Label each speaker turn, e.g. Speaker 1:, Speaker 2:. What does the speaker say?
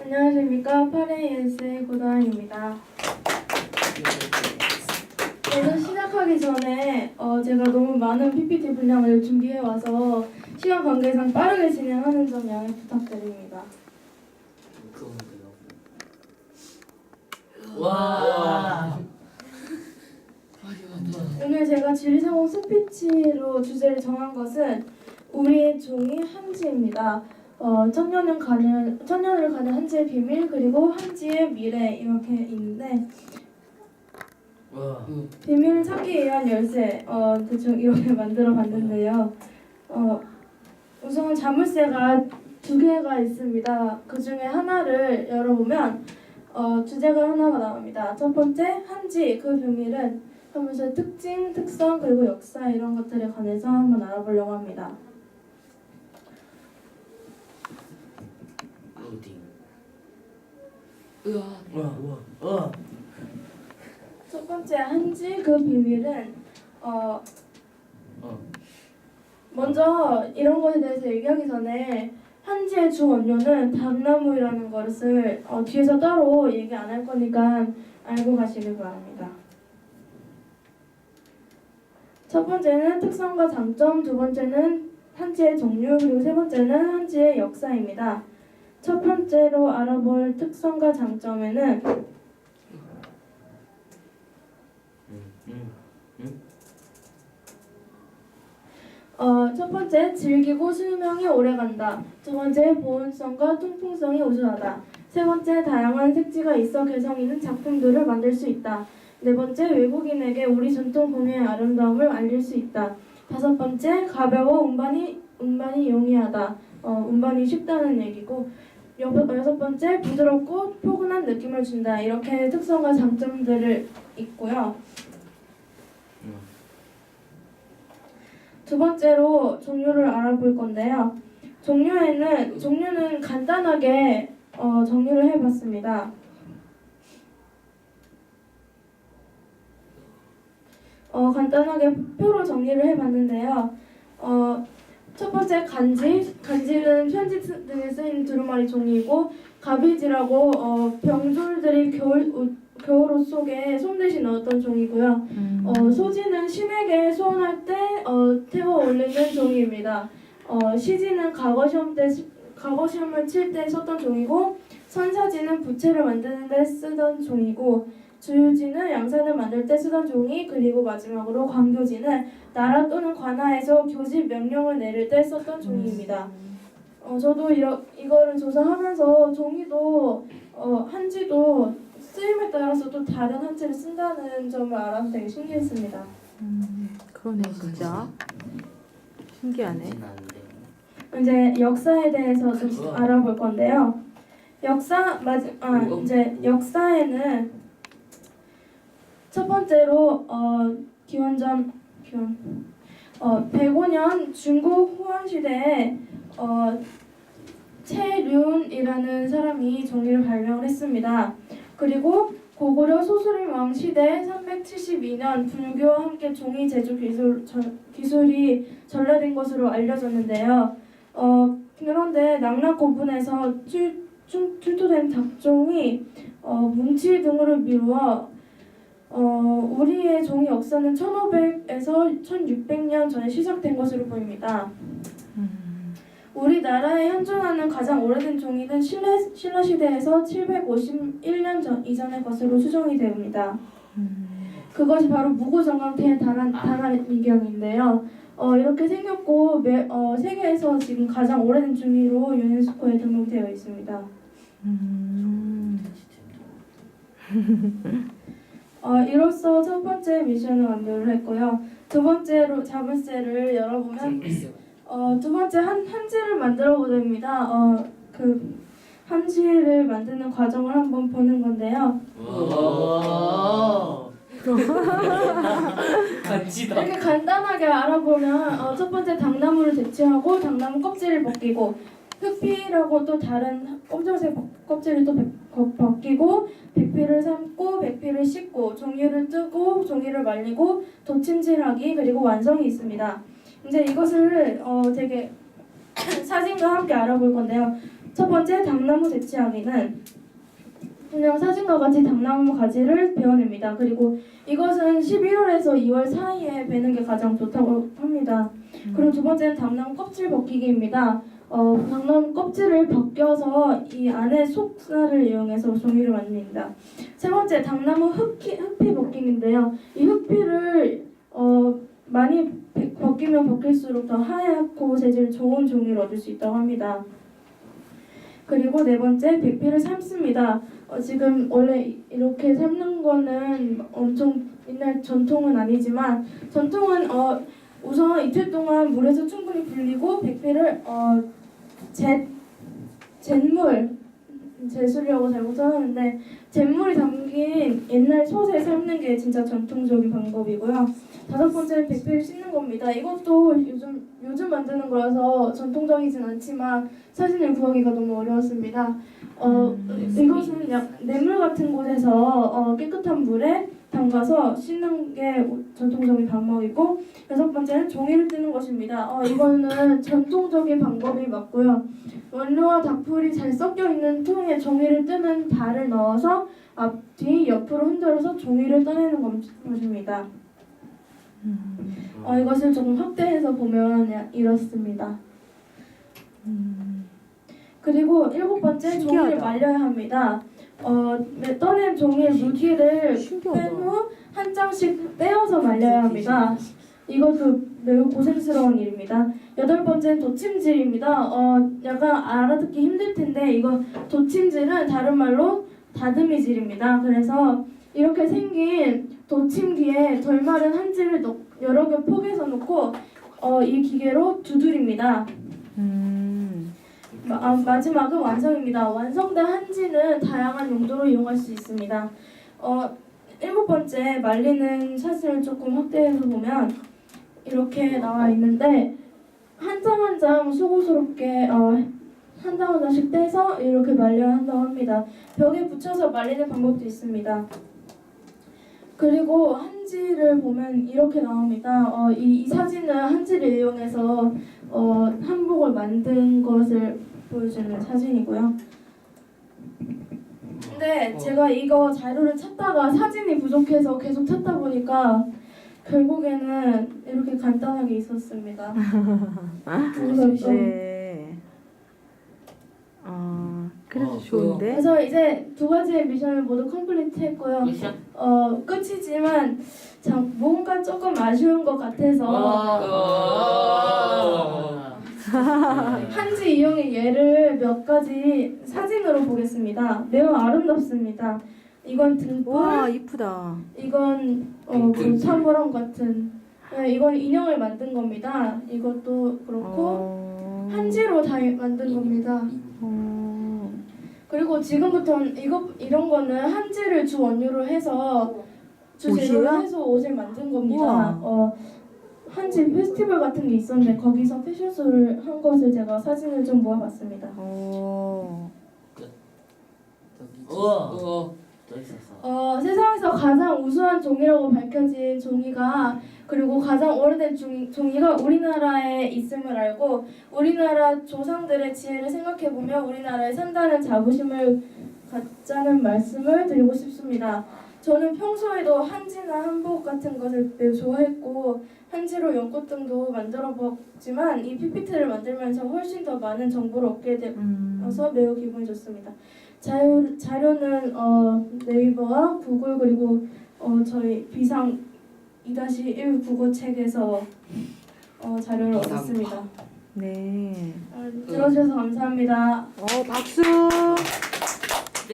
Speaker 1: 안녕하십니까. 8AS의 고다은입니다. 그래서 시작하기 전에 제가 너무 많은 PPT 분량을 준비해 와서 시간 관계상 빠르게 진행하는 점 양해 부탁드립니다.
Speaker 2: 와.
Speaker 1: 오늘 제가 지리상공 스피치로 주제를 정한 것은 우리의 종이 한지입니다. 천년을 가는 한지의 비밀 그리고 한지의 미래 이렇게 있는데 비밀을 찾기 위한 열쇠 대충 이렇게 만들어 봤는데요. 우선 자물쇠가 두 개가 있습니다. 그 중에 하나를 열어보면 주제가 하나가 나옵니다. 첫 번째 한지 그 비밀은 하면서 특징, 특성 그리고 역사 이런 것들에 관해서 한번 알아보려고 합니다. 첫 번째 한지 그 비밀은 먼저 이런 것에 대해서 얘기하기 전에 한지의 주 원료는 당나무라는 것을 뒤에서 따로 얘기 안 할 거니까 알고 가시길 바랍니다. 첫 번째는 특성과 장점, 두 번째는 한지의 종류, 그리고 세 번째는 한지의 역사입니다. 첫 번째로 알아볼 특성과 장점에는 첫 번째, 질기고 수명이 오래간다. 두 번째, 보온성과 통풍성이 우수하다. 세 번째, 다양한 색지가 있어 개성 있는 작품들을 만들 수 있다. 네 번째, 외국인에게 우리 전통 공예의 아름다움을 알릴 수 있다. 다섯 번째, 가벼워 운반이 용이하다. 운반이 쉽다는 얘기고 여섯 번째, 부드럽고 포근한 느낌을 준다. 이렇게 특성과 장점들을 있고요. 두 번째로 종류를 알아볼 건데요. 종류는 간단하게 정리를 해봤습니다. 간단하게 표로 정리를 해봤는데요. 첫 번째 간지는 편지 등에 쓰이는 두루마리 종이고, 가비지라고 병졸들이 겨울옷 속에 솜 대신 넣었던 종이고요. 소지는 신에게 소원할 때 태워 올리는 종이입니다. 시지는 과거 시험을 칠 때 썼던 종이고, 선사지는 부채를 만드는 데 쓰던 종이고, 주유지는 양산을 만들 때 쓰던 종이, 그리고 마지막으로 광교지는 나라 또는 관하에서 교집 명령을 내릴 때 썼던 종이입니다. 저도 이거를 조사하면서 종이도 한지도 쓰임에 따라서 또 다른 한지를 쓴다는 점을 알아서 되게 신기했습니다.
Speaker 3: 그러네 진짜 신기하네.
Speaker 1: 이제 역사에 대해서 좀 알아볼 건데요. 역사에는 첫 번째로 기원전 105년 중국 후한 시대에 채륜이라는 사람이 종이를 발명을 했습니다. 그리고 고구려 소수림 왕 시대 372년 불교와 함께 종이 제조 기술이 전래된 것으로 알려졌는데요. 그런데 낙락 고분에서 출토된 닭종이 뭉치 등으로 미루어 우리의 종이 역사는 1500에서 1600년 전에 시작된 것으로 보입니다. 우리나라에 현존하는 가장 오래된 종이는 신라 시대에서 751년 이전의 것으로 추정이 됩니다. 그것이 바로 무구정강태의 다나미경인데요. 이렇게 생겼고 세계에서 지금 가장 오래된 종이로 유네스코에 등록되어 있습니다. 이로써 첫 번째 미션을 완료를 했고요. 두 번째로 자물쇠를 열어보면 두 번째 한지를 만들어 보렵니다. 그 한지를 만드는 과정을 한번 보는 건데요.
Speaker 2: 간지다.
Speaker 1: 이렇게 간단하게 알아보면 첫 번째 당나무를 대체하고 당나무 껍질을 벗기고 흑피라고 또 다른 검정색 껍질을 또 벗기고 백피를 삶고 백피를 씻고 종이를 뜨고 종이를 말리고 도침질하기 그리고 완성이 있습니다. 이제 이것을 되게 사진과 함께 알아볼 건데요. 첫 번째 당나무 대치하기는 그냥 사진과 같이 당나무 가지를 베어냅니다. 그리고 이것은 11월에서 2월 사이에 베는 게 가장 좋다고 합니다. 그리고 두 번째는 당나무 껍질 벗기기입니다. 당나무 껍질을 벗겨서 이 안에 속살을 이용해서 종이를 만듭니다. 세 번째 당나무 흑피 벗기기인데요. 이 흑피를 많이 벗기면 벗길수록 더 하얗고 재질 좋은 종이를 얻을 수 있다고 합니다. 그리고 네 번째 백피를 삶습니다. 지금 원래 이렇게 삶는 거는 엄청 옛날 전통은 아니지만 전통은 우선 이틀 동안 물에서 충분히 불리고 백피를 제술이라고 잘못 써놨는데 잿물이 담긴 옛날 솥에 삶는 게 진짜 전통적인 방법이고요. 다섯 번째는 백피를 씻는 겁니다. 이것도 요즘 만드는 거라서 전통적이진 않지만 사진을 구하기가 너무 어려웠습니다. 이것은 냇물 같은 곳에서 깨끗한 물에 담가서 씻는 게 전통적인 방법이고, 여섯 번째는 종이를 뜨는 것입니다. 이거는 전통적인 방법이 맞고요. 원료와 닭풀이 잘 섞여 있는 통에 종이를 뜨는 발을 넣어서 앞뒤 옆으로 흔들어서 종이를 떠내는 것입니다. 이것을 조금 확대해서 보면 이렇습니다. 그리고 일곱 번째 종이를
Speaker 3: 신기하다.
Speaker 1: 말려야 합니다. 떠낸 종이의 물기를
Speaker 3: 신기하다.
Speaker 1: 뺀 후 한 장씩 떼어서 말려야 합니다. 이것도 매우 고생스러운 일입니다. 여덟 번째는 도침질입니다. 약간 알아듣기 힘들 텐데 이거 도침질은 다른 말로 다듬이질입니다. 그래서 이렇게 생긴 도침기에 덜 마른 한지를 여러 개 포개서 놓고 이 기계로 두드립니다. 마지막은 완성입니다. 완성된 한지는 다양한 용도로 이용할 수 있습니다. 일곱 번째 말리는 사진을 조금 확대해서 보면 이렇게 나와 있는데 한 장 한 장 수고스럽게 한 장 한 장씩 떼서 이렇게 말려야 한다고 합니다. 벽에 붙여서 말리는 방법도 있습니다. 그리고 한지를 보면 이렇게 나옵니다. 이 사진은 한지를 이용해서 한복을 만든 것을 보여주는 사진이고요. 근데 제가 이거 자료를 찾다가 사진이 부족해서 계속 찾다 보니까 결국에는 이렇게 간단하게 있었습니다. 그래서
Speaker 3: 네. 그래도 좋은데.
Speaker 1: 그래서 이제 두 가지의 미션을 모두 컴플리트 했고요.
Speaker 2: 미션?
Speaker 1: 끝이지만 참 뭔가 조금 아쉬운 것 같아서 한지 이용의 예를 몇 가지 사진으로 보겠습니다. 매우 아름답습니다. 이건 등불,
Speaker 3: 와 이쁘다.
Speaker 1: 이건 그 사물함 같은. 네, 이건 인형을 만든 겁니다. 이것도 그렇고 한지로 다 만든 겁니다. 그리고 지금부터는 이런 거는 한지를 주 원료로 해서 주 재료로
Speaker 3: 옷이에요?
Speaker 1: 해서 옷을 만든 겁니다. 한지 페스티벌 같은 게 있었는데 거기서 패션쇼를 한 것을 제가 사진을 좀 모아봤습니다.
Speaker 2: 우와. 또 있었어.
Speaker 1: 세상에서 가장 우수한 종이라고 밝혀진 종이가 그리고 가장 오래된 종이가 우리나라에 있음을 알고 우리나라 조상들의 지혜를 생각해보며 우리나라에 산다는 자부심을 갖자는 말씀을 드리고 싶습니다. 저는 평소에도 한지나 한복 같은 것을 매우 좋아했고 한지로 연꽃등도 만들어 봤지만 이 PPT를 만들면서 훨씬 더 많은 정보를 얻게 되어서 매우 기분이 좋습니다. 자료는 네이버와 구글 그리고 저희 비상 2-1 국어책에서 자료를 얻었습니다.
Speaker 3: 네.
Speaker 1: 들어주셔서 감사합니다.
Speaker 3: 박수.